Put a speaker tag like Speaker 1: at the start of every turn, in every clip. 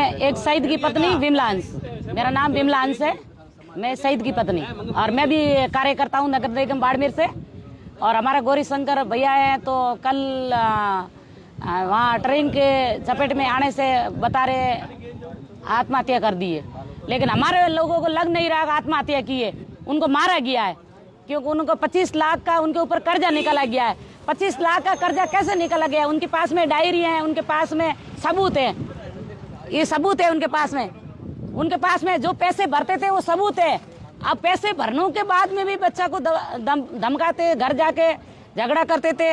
Speaker 1: मैं एक शहीद की पत्नी विमला अंश, मेरा नाम विमला अंश है। मैं शहीद की पत्नी और मैं भी कार्यकर्ता हूँ नगर निगम बाड़मेर से। और हमारा गौरी शंकर भैया है तो कल वहाँ ट्रेन के चपेट में आने से बता रहे आत्महत्या कर दी है, लेकिन हमारे लोगों को लग नहीं रहा आत्महत्या की है, उनको मारा गया है। क्योंकि उनको 25 लाख का उनके ऊपर कर्जा निकाला गया है। 25 लाख का कर्जा कैसे निकाला गया है? उनके पास में डायरी है, उनके पास में सबूत है, ये सबूत है उनके पास में जो पैसे भरते थे वो सबूत है। अब पैसे भरने के बाद में भी बच्चा को धमकाते, घर जाके झगड़ा करते थे।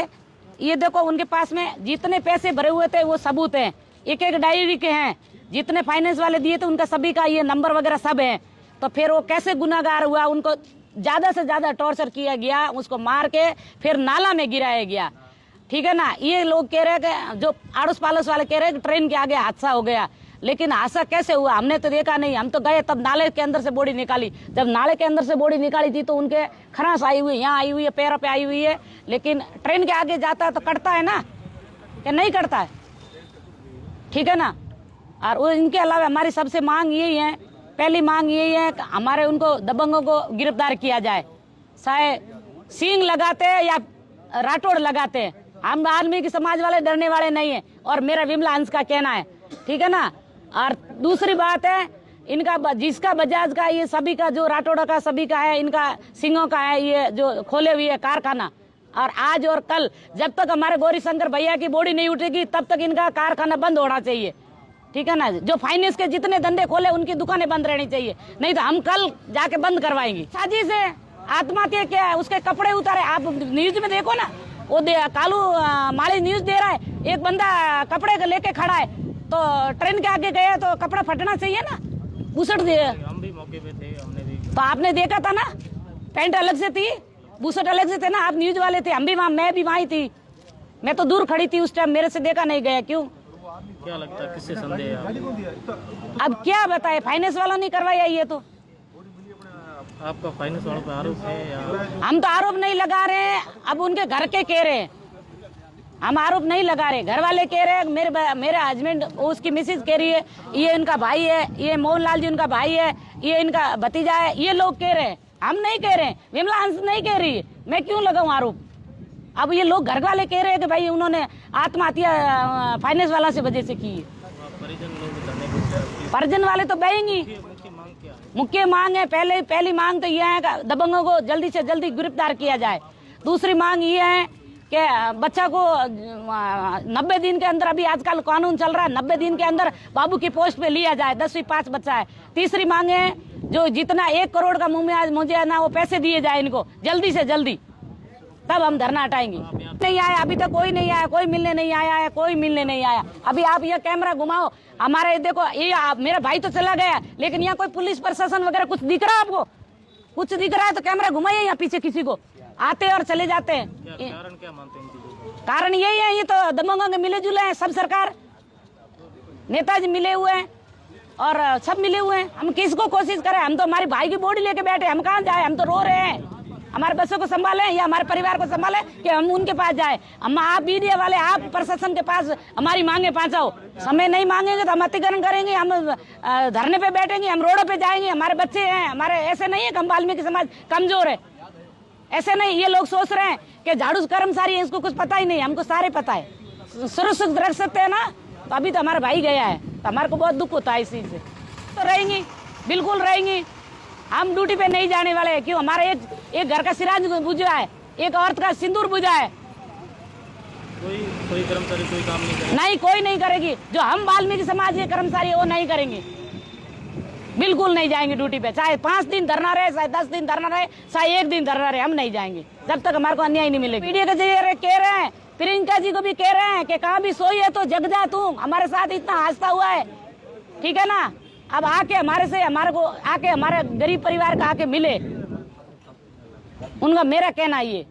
Speaker 1: ये देखो उनके पास में जितने पैसे भरे हुए थे वो सबूत है, एक एक डायरी के हैं, जितने फाइनेंस वाले दिए थे उनका सभी का ये नंबर वगैरह सब है। तो फिर वो कैसे गुनाहगार हुआ? उनको ज्यादा से ज्यादा टॉर्चर किया गया, उसको मार के फिर नाला में गिराया गया, ठीक है ना। ये लोग कह रहे हैं कि जो आड़ोस पाड़ोस वाले कह रहे हैं कि ट्रेन के आगे हादसा हो गया, लेकिन हादसा कैसे हुआ हमने तो देखा नहीं। हम तो गए तब नाले के अंदर से बॉडी निकाली, जब नाले के अंदर से बॉडी निकाली थी तो उनके खराश आई हुई, यहाँ आई हुई है, पैरों पे आई हुई है। लेकिन ट्रेन के आगे जाता है तो कटता है ना, कि नहीं कटता है, ठीक है ना। और इनके अलावा हमारी सबसे मांग यही है, पहली मांग यही है कि हमारे उनको दबंगों को गिरफ्तार किया जाए, चाहे सींग लगाते या राठौड़ लगाते। हम आदमी की समाज वाले डरने वाले नहीं है, और मेरा विमला अंश का कहना है, ठीक है ना। और दूसरी बात है, इनका जिसका बजाज का ये सभी का जो राठौड़ का सभी का है, इनका सिंगों का है, ये जो खोले हुए है कारखाना, और आज और कल जब तक हमारे गौरी शंकर भैया की बॉडी नहीं उठेगी तब तक इनका कारखाना बंद होना चाहिए, ठीक है ना। जो फाइनेंस के जितने धंधे खोले उनकी दुकानें बंद रहनी चाहिए, नहीं तो हम कल जाके बंद करवाएंगे। साजी से आत्महत्या क्या है, उसके कपड़े उतारे, आप न्यूज में देखो ना, वो कालू माली न्यूज दे रहा है, एक बंदा कपड़े लेके खड़ा है तो ट्रेन के आगे गया तो कपड़ा फटना चाहिए ना, बुसट दिए।
Speaker 2: हम भी मौके पे थे, हमने भी
Speaker 1: तो आपने देखा था ना, पैंट अलग से थी, बुसट अलग से थे ना, आप न्यूज वाले थे, हम भी वहाँ, मैं भी वहीं थी, मैं तो दूर खड़ी थी उस टाइम, मेरे से देखा नहीं गया। क्यों,
Speaker 2: क्या लगता है किससे संदेह है?
Speaker 1: अब क्या बताए, फाइनेंस वालों ने करवाया ये तो।
Speaker 2: आपका फाइनेंस वालों पे आरोप है या?
Speaker 1: हम तो आरोप नहीं लगा रहे, अब उनके घर के कह रहे हैं, हम आरोप नहीं लगा रहे, घर वाले कह रहे हैं। मेरे हस्बैंड, उसकी मिसेज कह रही है ये इनका भाई है, ये मोहनलाल जी उनका भाई है, ये इनका भतीजा है, ये लोग कह रहे हैं, हम नहीं कह रहे, विमला अंश नहीं कह रही है, मैं क्यों लगाऊं आरोप। अब ये लोग घर वाले कह रहे हैं कि भाई उन्होंने आत्महत्या फाइनेंस वाला से वजह से की है। परिजन वाले तो बहेंगी। मुख्य मांग है, पहली मांग तो यह है कि दबंगों को जल्दी से जल्दी गिरफ्तार किया जाए। दूसरी मांग ये है कि बच्चा को 90 दिन के अंदर, अभी आजकल कानून चल रहा है, 90 दिन के अंदर बाबू की पोस्ट पे लिया जाए, 10वीं पास बच्चा है। तीसरी मांग है जो जितना 1 करोड़ का मुझे ना वो पैसे दिए जाए इनको जल्दी से जल्दी, तब हम धरना हटाएंगे। नहीं आया अभी तक, कोई नहीं आया, कोई मिलने नहीं आया है, कोई मिलने नहीं आया। अभी आप ये कैमरा घुमाओ, हमारे देखो ये मेरा भाई तो चला गया, लेकिन यहाँ कोई पुलिस प्रशासन वगैरह कुछ दिख रहा है आपको? कुछ दिख रहा है तो कैमरा घुमाइए यहाँ पीछे, किसी को आते और चले जाते हैं।
Speaker 2: कारण क्या मानते हैं?
Speaker 1: कारण यही है, ये तो दबंगों के मिले जुले हैं, सब सरकार नेताजी मिले हुए हैं और सब मिले हुए हैं। हम किसको कोशिश करें, हम तो हमारी भाई की बॉडी लेके बैठे, हम कहाँ जाए, हम तो रो रहे हैं। हमारे बच्चों को संभालें या हमारे परिवार को संभालें कि हम उनके पास जाए। हम, आप मीडिया वाले, आप प्रशासन के पास हमारी मांगे पहुंचाओ। समय नहीं मांगेंगे तो हम अतिक्रमण करेंगे, हम धरने पे बैठेंगे, हम रोडों पे जाएंगे। हमारे बच्चे हैं, हमारे ऐसे नहीं है कि हम वाल्मीकि समाज कमजोर है, ऐसे नहीं। ये लोग सोच रहे हैं कि झाड़ू कर्मचारी है, इसको कुछ पता ही नहीं, हमको सारे पता है। सुरक्षित रख सकते हैं ना, तो अभी तो हमारा भाई गया है, तो हमारे को बहुत दुख होता है इस चीज से। तो रहेंगी, बिल्कुल रहेंगी, हम ड्यूटी पे नहीं जाने वाले हैं। क्यों, हमारा एक घर का सिराज बुझा है, एक औरत का सिंदूर बुझा है।
Speaker 2: कोई कर्मचारी कोई काम नहीं करेगा?
Speaker 1: नहीं, कोई नहीं करेगी। जो हम वाल्मीकि समाज के कर्मचारी है वो नहीं करेंगे, बिल्कुल नहीं जाएंगे ड्यूटी पे। चाहे 5 दिन धरना रहे, चाहे 10 दिन धरना रहे, चाहे 1 दिन धरना रहे, हम नहीं जाएंगे जब तक हमारे को अन्याय नहीं मिलेगा। मीडिया के जरिए कह रहे हैं, प्रियंका जी को भी कह रहे हैं कि कहाँ भी सोई है तो जग जा तू, हमारे साथ इतना हादसा हुआ है, ठीक है ना। अब आके हमारे को आके हमारे गरीब परिवार का आके मिले, उनका मेरा कहना ये।